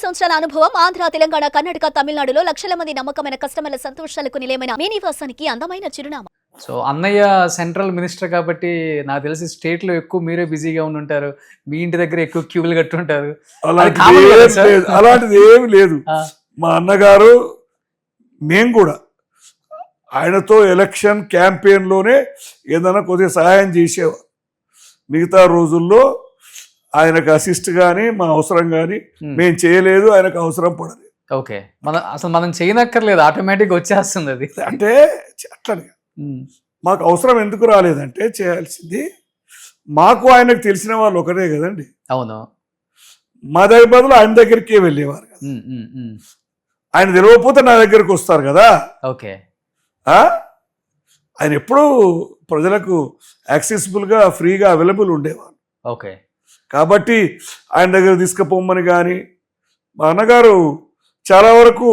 సంవత్సరాల అనుభవం ఆంధ్ర, తెలంగాణ, కర్ణాటక, తమిళనాడులో లక్షల మంది నమ్మకమైన కస్టమర్ల సంతోషాలకు నిలయమైన మీ నివాసానికి అందమైన చిరునామా. సో అన్నయ్య సెంట్రల్ మినిస్టర్ కాబట్టి నాకు తెలిసి స్టేట్ లో ఎక్కువ మీరే బిజీగా ఉండుంటారు. మీ ఇంటి దగ్గర ఎక్కువ క్యూలు కట్టుంటారు. అలాంటిది ఏమి లేదు. మా అన్నగారు మేము కూడా ఆయనతో ఎలక్షన్ క్యాంపెయిన్ లోనే ఏదైనా కొద్దిగా సహాయం చేసేవారు. మిగతా రోజుల్లో ఆయనకు అసిస్ట్ కానీ మా అవసరం కానీ మేము చేయలేదు, ఆయనకు అవసరం పడలేదు. ఓకే, మనం చేయనక్కర్లేదు, ఆటోమేటిక్ వచ్చేస్తుంది అది. అంటే అట్లనే మాకు అవసరం ఎందుకు రాలేదంటే చేయాల్సింది మాకు ఆయనకు తెలిసిన వాళ్ళు ఒకటే కదండి. అవును, మా దగ్గర బదులు ఆయన దగ్గరికే వెళ్ళేవారు కదా. ఆయన తెలియకపోతే నా దగ్గరికి వస్తారు కదా. ఓకే, ఆయన ఎప్పుడూ ప్రజలకు యాక్సెసిబుల్గా ఫ్రీగా అవైలబుల్ ఉండేవారు. ఓకే, కాబట్టి ఆయన దగ్గర తీసుకుపోమ్మని కానీ మా అన్నగారు చాలా వరకు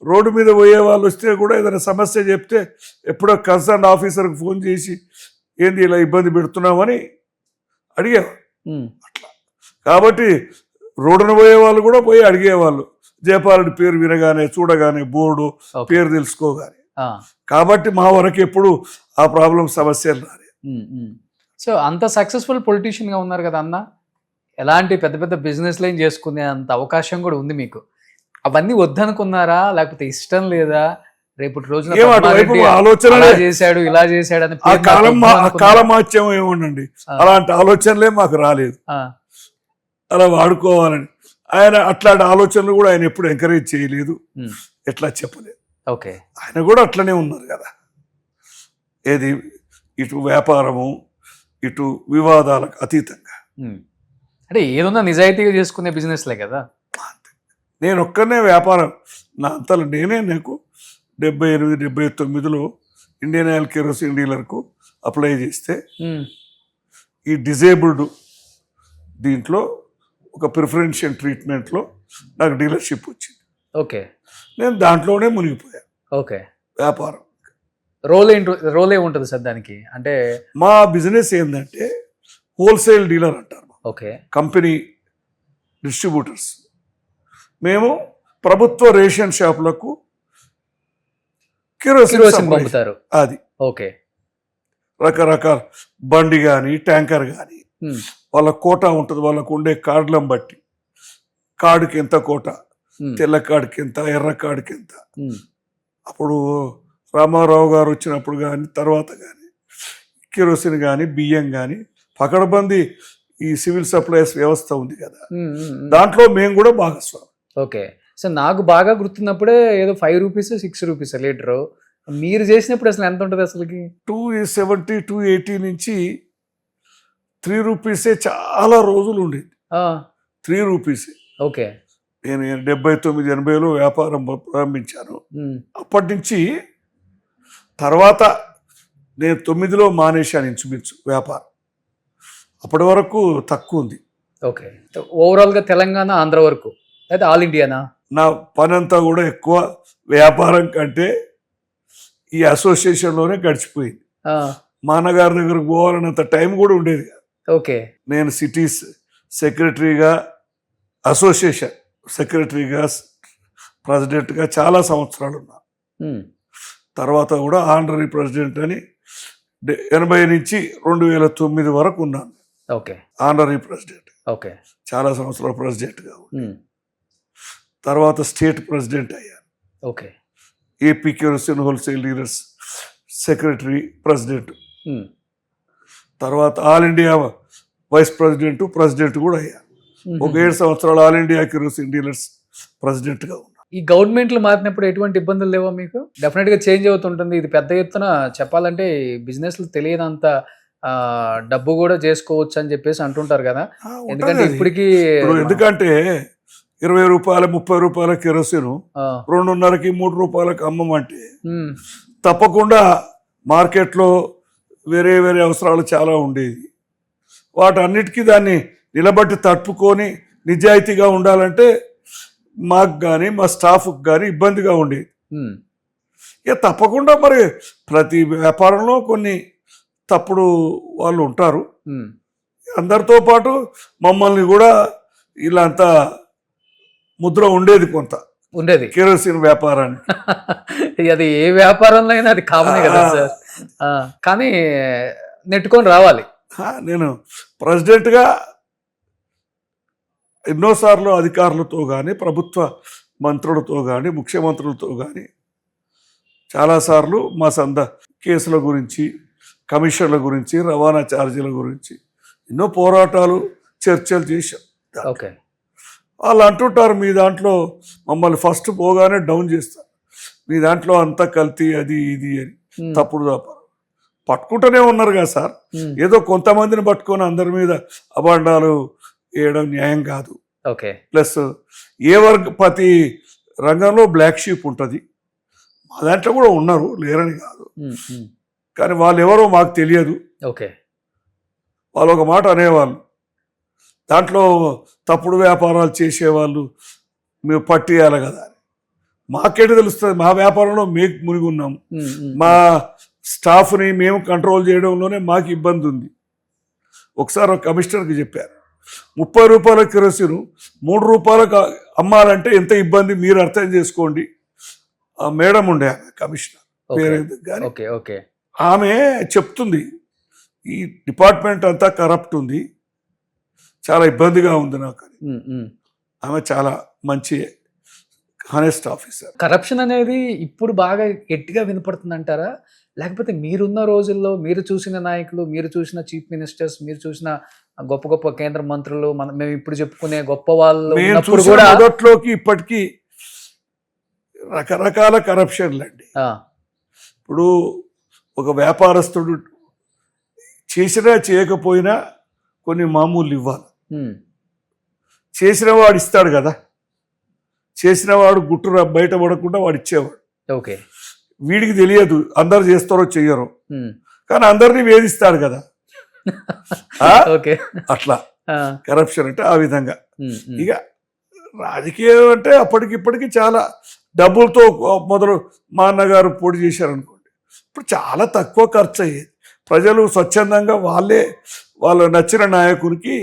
రోడ్డు మీద పోయే వాళ్ళు వస్తే కూడా ఏదైనా సమస్య చెప్తే ఎప్పుడో కన్సర్న్ ఆఫీసర్కి ఫోన్ చేసి ఏంది ఇలా ఇబ్బంది పెడుతున్నామని అడిగేవారు. అట్లా కాబట్టి రోడ్డున పోయే వాళ్ళు కూడా పోయి అడిగేవాళ్ళు. జయపాలుడి పేరు వినగానే చూడగానే బోర్డు పేరు తెలుసుకోగానే. కాబట్టి మా వరకు ఎప్పుడు ఆ ప్రాబ్లం సమస్యలు రాలేదు. సో అంత సక్సెస్ఫుల్ పొలిటీషియన్ గా ఉన్నారు కదా అన్న, ఎలాంటి పెద్ద పెద్ద బిజినెస్ లైన్ చేసుకునే అంత అవకాశం కూడా ఉంది మీకు. అవన్నీ వద్దనుకున్నారా, లేకపోతే ఇష్టం లేదా? రేపటి రోజున ఆలోచన చేశాడు ఇలా చేశాడు అని కాలమాత్యం ఏముండండి, అలాంటి ఆలోచనలే మాకు రాలేదు. అలా వాడుకోవాలని ఆయన అట్లాంటి ఆలోచనలు కూడా ఆయన ఎప్పుడు ఎంకరేజ్ చేయలేదు, ఎట్లా చెప్పలేదు. ఓకే, ఆయన కూడా అట్లనే ఉన్నారు కదా. ఏది ఇటు వ్యాపారము ఇటు వివాదాలకు అతీతంగా, అంటే ఏదన్నా నిజాయితీగా చేసుకునే బిజినెస్లే కదా. నేను ఒక్కనే వ్యాపారం నా అంతలో నేనే నాకు 78-79లో ఇండియన్ ఆయిల్ కెరోసిన్ డీలర్కు అప్లై చేస్తే ఈ డిజేబుల్డ్ దీంట్లో ఒక ప్రిఫరెన్షియల్ ట్రీట్మెంట్లో నాకు డీలర్షిప్ వచ్చింది. ఓకే, నేను దాంట్లోనే మునిగిపోయాను. ఓకే, వ్యాపారం రోల్ ఏముంటుంది సార్ దానికి? అంటే మా బిజినెస్ ఏంటంటే హోల్సేల్ డీలర్ అంటారు. Okay, company distributors. మేము ప్రభుత్వ రేషన్ షాపులకు కిరోసిన్ పంపుతారు. అది ఓకే, రకరకాల బండి కానీ ట్యాంకర్ కానీ వాళ్ళ కోటా ఉంటుంది. వాళ్ళకు ఉండే కార్డులను బట్టి కార్డుకి ఎంత కోటా, తెల్ల కార్డుకి ఎంత, ఎర్ర కార్డుకి ఎంత. అప్పుడు రామారావు గారు వచ్చినప్పుడు కానీ తర్వాత కానీ కిరోసిన్ కానీ బియ్యం కానీ పకడ్బందీ ఈ సివిల్ సప్లైస్ వ్యవస్థ ఉంది కదా, దాంట్లో మేము కూడా భాగస్వామి. ఓకే, సో నాకు బాగా గుర్తున్నప్పుడే ఏదో 5 రూపీస్ 6 రూపీస్ లీటరు. మీరు చేసినప్పుడు అసలు ఎంత ఉంటుంది అసలుకి? 270 280 నుంచి 3 రూపీసే చాలా రోజులు ఉండేది. 3 రూపీసే. ఓకే, నేను 79-80లో వ్యాపారం ప్రారంభించాను. అప్పటి నుంచి తర్వాత నేను 9లో మానేశాను ఇంచుమించు వ్యాపారం. అప్పటి వరకు తక్కువ ఉంది. ఓకే, ఓవరాల్గా తెలంగాణ ఆంధ్ర వరకు అయితే ఆల్ ఇండియానా? నా పని అంతా కూడా ఎక్కువ వ్యాపారం కంటే ఈ అసోసియేషన్లోనే గడిచిపోయింది. మా అన్నగారి దగ్గరకు పోవాలన్నంత టైం కూడా ఉండేది కాదు. ఓకే, నేను సిటీస్ సెక్రటరీగా, అసోసియేషన్ సెక్రటరీగా, ప్రెసిడెంట్గా చాలా సంవత్సరాలు ఉన్నాను. తర్వాత కూడా ఆనరీ ప్రెసిడెంట్ అని 80 నుంచి 2009 వరకు ఉన్నాను. Okay, honorary president. ఓకే, చాలా సంవత్సరాలు ప్రెసిడెంట్గా ఉన్నాను. తర్వాత స్టేట్ ప్రెసిడెంట్ అయ్యాను. Okay, AP kerosene wholesale dealers secretary president. తర్వాత ఆల్ ఇండియా వైస్ ప్రెసిడెంట్ కూడా అయ్యాను. ఒక 7 సంవత్సరాలు ఆల్ ఇండియా కెరోసిన్ డీలర్స్ ప్రెసిడెంట్గా ఉన్నాను. ఈ గవర్నమెంట్లు మారినప్పుడు ఎటువంటి ఇబ్బందులు లేవా మీకు? డెఫినెట్గా చేంజ్ అవుతుంటుంది. ఇది పెద్ద ఎత్తున చెప్పాలంటే బిజినెస్లు తెలియనంత డబ్బు కూడా చేసుకోవచ్చు అని చెప్పేసి అంటుంటారు కదా. ఎందుకంటే ఇప్పటికీ ఎందుకంటే 20 రూపాయల 30 రూపాయల కెరోసిన్ 2.5కి 3 రూపాయలకు అమ్మమంటే తప్పకుండా మార్కెట్లో వేరే వేరే అవసరాలు చాలా ఉండేది. వాటన్నిటికీ దాన్ని నిలబట్టి తట్టుకొని నిజాయితీగా ఉండాలంటే మాకు కానీ మా స్టాఫ్కి కానీ ఇబ్బందిగా ఉండేది. ఇక తప్పకుండా మరి ప్రతి వ్యాపారంలో కొన్ని తప్పుడు వాళ్ళు ఉంటారు. అందరితో పాటు మమ్మల్ని కూడా ఇలా అంతా ముద్ర ఉండేది కొంత ఉండేది. కెరోసిన్ వ్యాపారానికి. అది ఏ వ్యాపారంలో అయినా అది కామనే కదా సార్. కానీ నెట్టుకొని రావాలి. నేను ప్రెసిడెంట్గా ఎన్నోసార్లు అధికారులతో కానీ ప్రభుత్వ మంత్రులతో కానీ ముఖ్యమంత్రులతో కానీ చాలాసార్లు మా కేసుల గురించి, కమిషన్ల గురించి, రవాణా ఛార్జీల గురించి ఎన్నో పోరాటాలు, చర్చలు చేశాం. ఓకే. వాళ్ళు అంటుంటారు మీ దాంట్లో మమ్మల్ని ఫస్ట్ పోగానే డౌన్ చేస్తారు, మీ దాంట్లో అంతా కల్తీ అది ఇది అని. తప్పుడు వ్యాపారం పట్టుకుంటూనే ఉన్నారు కదా సార్. ఏదో కొంతమందిని పట్టుకొని అందరి మీద అభాండాలు వేయడం న్యాయం కాదు. ఓకే. ప్లస్ ప్రతి రంగంలో బ్లాక్ షీప్ ఉంటుంది. మా దాంట్లో కూడా ఉన్నారు, లేరని కాదు. కానీ వాళ్ళు ఎవరో మాకు తెలియదు. ఓకే. వాళ్ళు ఒక మాట అనేవాళ్ళు, దాంట్లో తప్పుడు వ్యాపారాలు చేసేవాళ్ళు మేము పట్టేయాలి కదా అని. మాకేంటి తెలుస్తుంది? మా వ్యాపారంలో మేము మునిగి ఉన్నాము. మా స్టాఫ్ని మేము కంట్రోల్ చేయడంలోనే మాకు ఇబ్బంది ఉంది. ఒకసారి ఒక కమిషనర్కి చెప్పారు, 30 రూపాయల కిరోసిన్ 3 రూపాయలకు అమ్మాలంటే ఎంత ఇబ్బంది మీరు అర్థం చేసుకోండి. ఆ మేడం ఉండే కమిషనర్ పేరు కానీ ఆమె చెప్తుంది, ఈ డిపార్ట్మెంట్ అంతా కరప్ట్ ఉంది, చాలా ఇబ్బందిగా ఉంది నాకు. ఆమె చాలా మంచి హానెస్ట్ ఆఫీసర్. కరప్షన్ అనేది ఇప్పుడు బాగా గట్టిగా వినపడుతుంది అంటారా? లేకపోతే మీరున్న రోజుల్లో మీరు చూసిన నాయకులు, మీరు చూసిన చీఫ్ మినిస్టర్స్, మీరు చూసిన గొప్ప గొప్ప కేంద్ర మంత్రులు, మేము ఇప్పుడు చెప్పుకునే గొప్ప వాళ్ళు కూడా మొదట్లోకి ఇప్పటికీ రకరకాల కరప్షన్లు అండి. ఇప్పుడు ఒక వ్యాపారస్తుడు చేసినా చేయకపోయినా కొన్ని మామూలు ఇవ్వాలి. చేసిన వాడు ఇస్తాడు కదా, చేసిన వాడు గుట్టు బయటపడకుండా వాడు ఇచ్చేవాడు. ఓకే. వీడికి తెలియదు అందరు చేస్తారో చెయ్యరో, కానీ అందరినీ వేధిస్తాడు కదా. అట్లా కరప్షన్ అంటే ఆ విధంగా. ఇక రాజకీయం అంటే అప్పటికిప్పటికి చాలా డబ్బులతో మొదలు మా అన్నగారు పోటీ చేశారనుకోండి, ఇప్పుడు చాలా తక్కువ ఖర్చు అయ్యేది. ప్రజలు స్వచ్ఛందంగా వాళ్ళు నచ్చిన నాయకునికి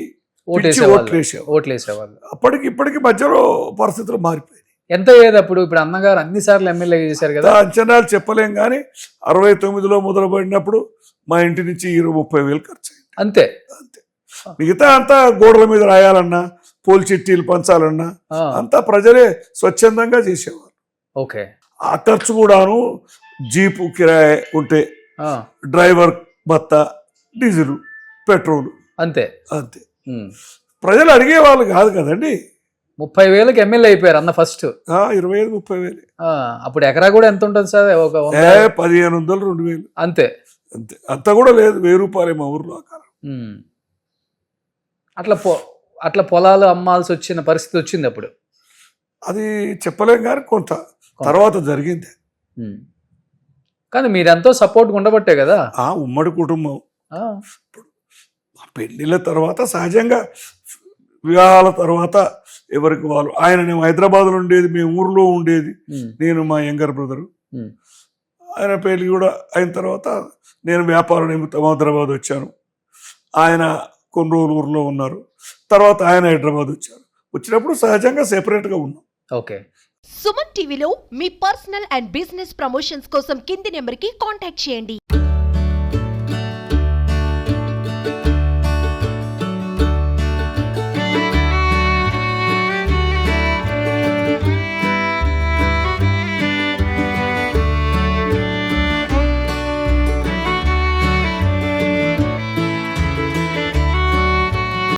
ఓట్లేసేవాళ్ళు. అప్పటికి ఇప్పటికి మధ్యలో పరిస్థితులు మారిపోయాయి. ఎంత అయ్యేది అప్పుడు? ఇప్పుడు అన్నగారు అన్ని సార్లు ఎమ్మెల్యే చేశారు కదా, అంచనాలు చెప్పలేం. కానీ 69లో మొదలుపడినప్పుడు మా ఇంటి నుంచి 20-30 వేలు ఖర్చు అయింది. అంతే. మిగతా అంతా గోడల మీద రాయాలన్నా, పోల్ చిట్టీలు పంచాలన్నా అంతా ప్రజలే స్వచ్ఛందంగా చేసేవారు. ఓకే. ఆ ఖర్చు కూడాను జీపు కిరాయి ఉంటే, డ్రైవర్ భత్త, డీజిల్, పెట్రోల్, అంతే. ప్రజలు అడిగేవాళ్ళు కాదు కదండి. 30,000కి ఎమ్మెల్యే అయిపోయారు అన్న ఫస్ట్. 25-30 వేలు. అప్పుడు ఎకరా కూడా ఎంత ఉంటుంది సార్? 1500, 2000 అంతే. అంతే, అంత కూడా లేదు, 1000 రూపాయలే మా ఊర్లో. అట్లా పొలాలు అమ్మాల్సి వచ్చిన పరిస్థితి వచ్చింది అప్పుడు. అది చెప్పలేం కానీ కొంత తర్వాత జరిగింది. కానీ మీరెంతో సపోర్ట్ ఉండబట్టే కదా. ఉమ్మడి కుటుంబం. పెళ్లిళ్ళ తర్వాత సహజంగా వివాహాల తర్వాత ఎవరికి వాళ్ళు, నేను హైదరాబాద్లో ఉండేది, మేము ఊర్లో ఉండేది, నేను మా యంగర్ బ్రదరు. ఆయన పెళ్లి కూడా అయిన తర్వాత నేను వ్యాపారం నిమిత్తం హైదరాబాద్ వచ్చాను. ఆయన కొన్ని రోజులు ఊర్లో ఉన్నారు. తర్వాత ఆయన హైదరాబాద్ వచ్చారు. వచ్చినప్పుడు సహజంగా సెపరేట్గా ఉన్నాం. ఓకే. సుమన్ టీవీలో మీ పర్సనల్ అండ్ బిజినెస్ ప్రమోషన్స్ కోసం కింది నెంబర్కి కాంటాక్ట్ చేయండి.